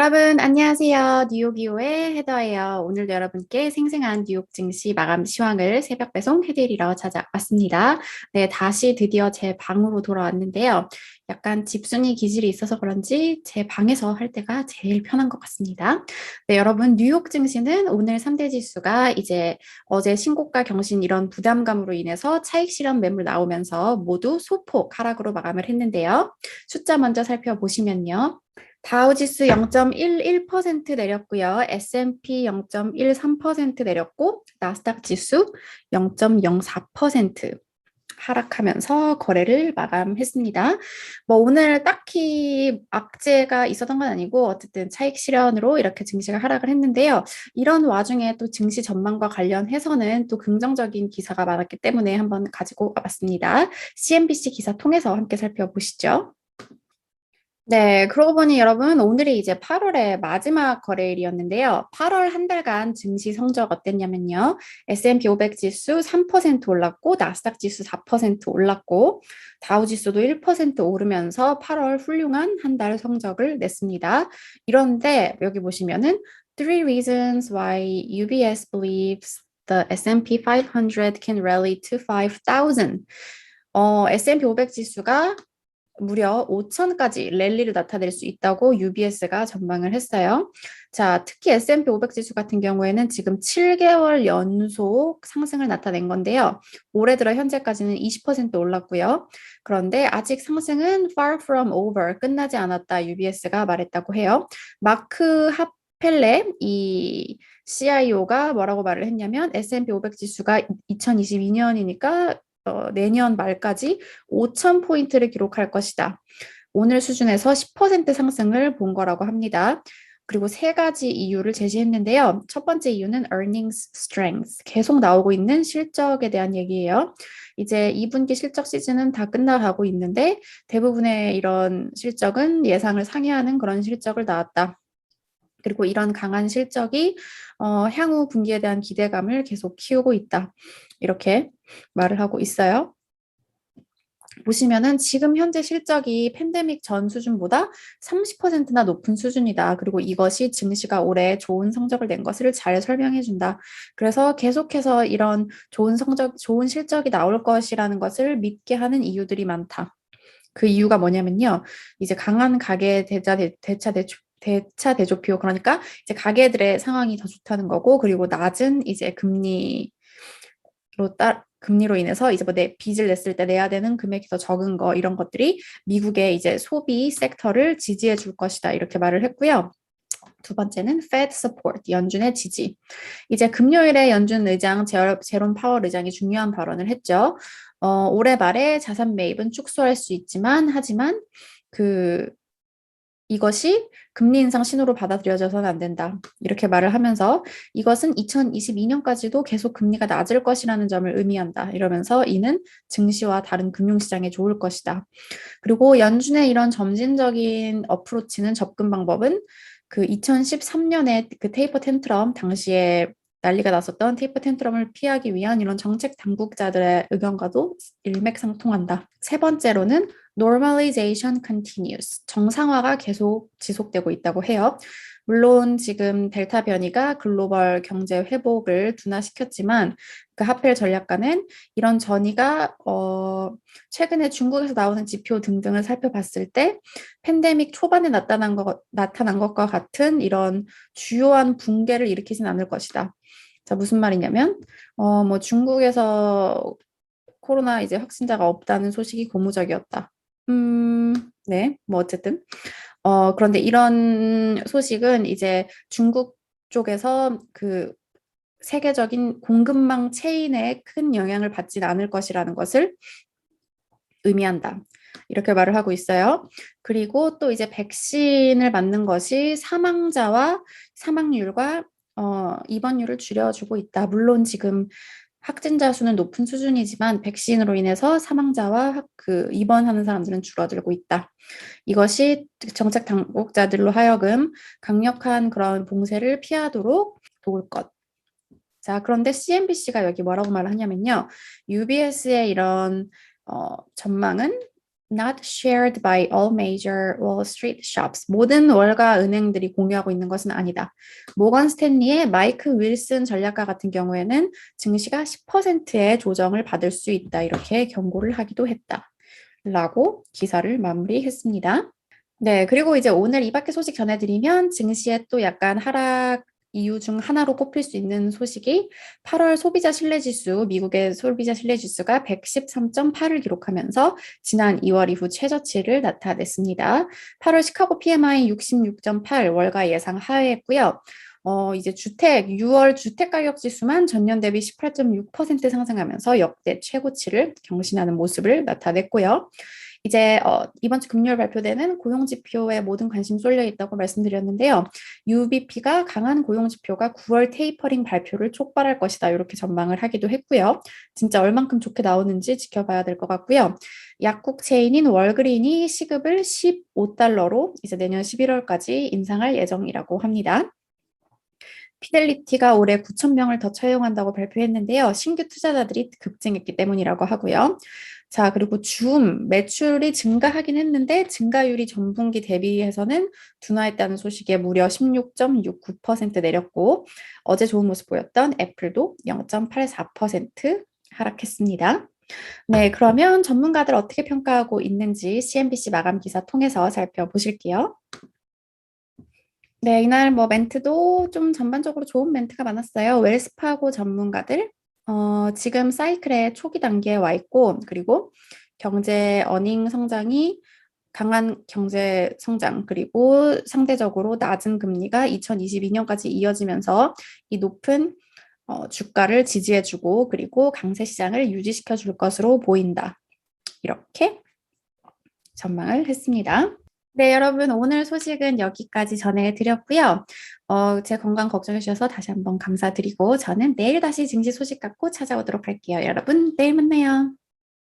여러분, 안녕하세요. 뉴욕이오의 헤더예요. 오늘도 여러분께 생생한 뉴욕 증시 마감 시황을 새벽 배송 해드리러 찾아왔습니다. 네, 다시 드디어 제 방으로 돌아왔는데요. 약간 집순이 기질이 있어서 그런지 제 방에서 할 때가 제일 편한 것 같습니다. 네, 여러분, 뉴욕 증시는 오늘 3대 지수가 이제 어제 신고가 경신 이런 부담감으로 인해서 차익 실현 매물 나오면서 모두 소폭 하락으로 마감을 했는데요. 숫자 먼저 살펴보시면요. 다우지수 0.11% 내렸고요. S&P 0.13% 내렸고 나스닥 지수 0.04% 하락하면서 거래를 마감했습니다. 뭐 오늘 딱히 악재가 있었던 건 아니고 어쨌든 차익 실현으로 이렇게 증시가 하락을 했는데요. 이런 와중에 또 증시 전망과 관련해서는 또 긍정적인 기사가 많았기 때문에 한번 가지고 와봤습니다. CNBC 기사 통해서 함께 살펴보시죠. 네, 그러고 보니 여러분, 오늘이 이제 8월의 마지막 거래일이었는데요. 8월 한 달간 증시 성적 어땠냐면요. S&P 500 지수 3% 올랐고, 나스닥 지수 4% 올랐고, 다우 지수도 1% 오르면서 8월 훌륭한 한 달 성적을 냈습니다. 이런데 여기 보시면은 Three reasons why UBS believes the S&P 500 can rally to 5,000. S&P 500 지수가 무려 5천까지 랠리를 나타낼 수 있다고 UBS가 전망을 했어요. 자, 특히 S&P 500 지수 같은 경우에는 지금 7개월 연속 상승을 나타낸 건데요. 올해 들어 현재까지는 20% 올랐고요. 그런데 아직 상승은 far from over, 끝나지 않았다 UBS가 말했다고 해요. 마크 하펠레 이 CIO가 뭐라고 말을 했냐면 S&P 500 지수가 2022년이니까 내년 말까지 5,000포인트를 기록할 것이다. 오늘 수준에서 10% 상승을 본 거라고 합니다. 그리고 세 가지 이유를 제시했는데요. 첫 번째 이유는 earnings strength, 계속 나오고 있는 실적에 대한 얘기예요. 이제 2분기 실적 시즌은 다 끝나가고 있는데 대부분의 이런 실적은 예상을 상회하는 그런 실적을 나왔다. 그리고 이런 강한 실적이 향후 분기에 대한 기대감을 계속 키우고 있다. 이렇게 말을 하고 있어요. 보시면은 지금 현재 실적이 팬데믹 전 수준보다 30%나 높은 수준이다. 그리고 이것이 증시가 올해 좋은 성적을 낸 것을 잘 설명해 준다. 그래서 계속해서 이런 좋은 성적, 좋은 실적이 나올 것이라는 것을 믿게 하는 이유들이 많다. 그 이유가 뭐냐면요. 이제 강한 가계 대차 대조표, 그러니까 이제 가계들의 상황이 더 좋다는 거고, 그리고 낮은 이제 금리로 인해서 이제 뭐 내 빚을 냈을 때 내야 되는 금액이 더 적은 거, 이런 것들이 미국의 이제 소비 섹터를 지지해 줄 것이다. 이렇게 말을 했고요. 두 번째는 Fed support, 연준의 지지. 이제 금요일에 연준 의장 제롬 파월 의장이 중요한 발언을 했죠. 올해 말에 자산 매입은 축소할 수 있지만, 하지만 그 이것이 금리 인상 신호로 받아들여져서는 안 된다. 이렇게 말을 하면서 이것은 2022년까지도 계속 금리가 낮을 것이라는 점을 의미한다. 이러면서 이는 증시와 다른 금융시장에 좋을 것이다. 그리고 연준의 이런 점진적인 어프로치는, 접근 방법은 그 2013년에 그 테이퍼 텐트럼, 당시에 난리가 났었던 테이퍼 텐트럼을 피하기 위한 이런 정책 당국자들의 의견과도 일맥상통한다. 세 번째로는 normalization continues. 정상화가 계속 지속되고 있다고 해요. 물론 지금 델타 변이가 글로벌 경제 회복을 둔화시켰지만 그 하펠 전략가는 이런 전이가 최근에 중국에서 나오는 지표 등등을 살펴봤을 때 팬데믹 초반에 나타난 것과 같은 이런 주요한 붕괴를 일으키진 않을 것이다. 자, 무슨 말이냐면 뭐 중국에서 코로나 이제 확진자가 없다는 소식이 고무적이었다. 네, 뭐 어쨌든. 그런데 이런 소식은 이제 중국 쪽에서 그 세계적인 공급망 체인에 큰 영향을 받지는 않을 것이라는 것을 의미한다. 이렇게 말을 하고 있어요. 그리고 또 이제 백신을 맞는 것이 사망자와 사망률과 입원율을 줄여주고 있다. 물론 지금 확진자 수는 높은 수준이지만 백신으로 인해서 사망자와 그 입원하는 사람들은 줄어들고 있다. 이것이 정책 당국자들로 하여금 강력한 그런 봉쇄를 피하도록 도울 것. 자, 그런데 CNBC가 여기 뭐라고 말을 하냐면요. UBS의 이런 전망은 not shared by all major Wall Street shops. 모든 월가 은행들이 공유하고 있는 것은 아니다. 모건 스탠리의 마이크 윌슨 전략가 같은 경우에는 증시가 10%의 조정을 받을 수 있다. 이렇게 경고를 하기도 했다. 라고 기사를 마무리했습니다. 네, 그리고 이제 오늘 이 밖에 소식 전해드리면 증시에 또 약간 하락 이유 중 하나로 꼽힐 수 있는 소식이 8월 소비자 신뢰지수, 미국의 소비자 신뢰지수가 113.8을 기록하면서 지난 2월 이후 최저치를 나타냈습니다. 8월 시카고 PMI 66.8 월가 예상 하회했고요. 이제 6월 주택 가격 지수만 전년 대비 18.6% 상승하면서 역대 최고치를 경신하는 모습을 나타냈고요. 이제 이번 주 금요일 발표되는 고용지표에 모든 관심 쏠려 있다고 말씀드렸는데요. UBP가 강한 고용지표가 9월 테이퍼링 발표를 촉발할 것이다. 이렇게 전망을 하기도 했고요. 진짜 얼만큼 좋게 나오는지 지켜봐야 될 것 같고요. 약국 체인인 월그린이 시급을 15달러로 이제 내년 11월까지 인상할 예정이라고 합니다. 피델리티가 올해 9천 명을 더 채용한다고 발표했는데요. 신규 투자자들이 급증했기 때문이라고 하고요. 자, 그리고 줌 매출이 증가하긴 했는데 증가율이 전분기 대비해서는 둔화했다는 소식에 무려 16.69% 내렸고 어제 좋은 모습 보였던 애플도 0.84% 하락했습니다. 네, 그러면 전문가들 어떻게 평가하고 있는지 CNBC 마감 기사 통해서 살펴보실게요. 네, 이날 뭐 멘트도 좀 전반적으로 좋은 멘트가 많았어요. 웰스파고 전문가들, 지금 사이클의 초기 단계에 와 있고, 그리고 경제 어닝 성장이 강한 경제 성장, 그리고 상대적으로 낮은 금리가 2022년까지 이어지면서 이 높은 주가를 지지해주고, 그리고 강세 시장을 유지시켜 줄 것으로 보인다. 이렇게 전망을 했습니다. 네, 여러분, 오늘 소식은 여기까지 전해드렸고요. 제 건강 걱정해 주셔서 다시 한번 감사드리고, 저는 내일 다시 증시 소식 갖고 찾아오도록 할게요. 여러분, 내일 만나요.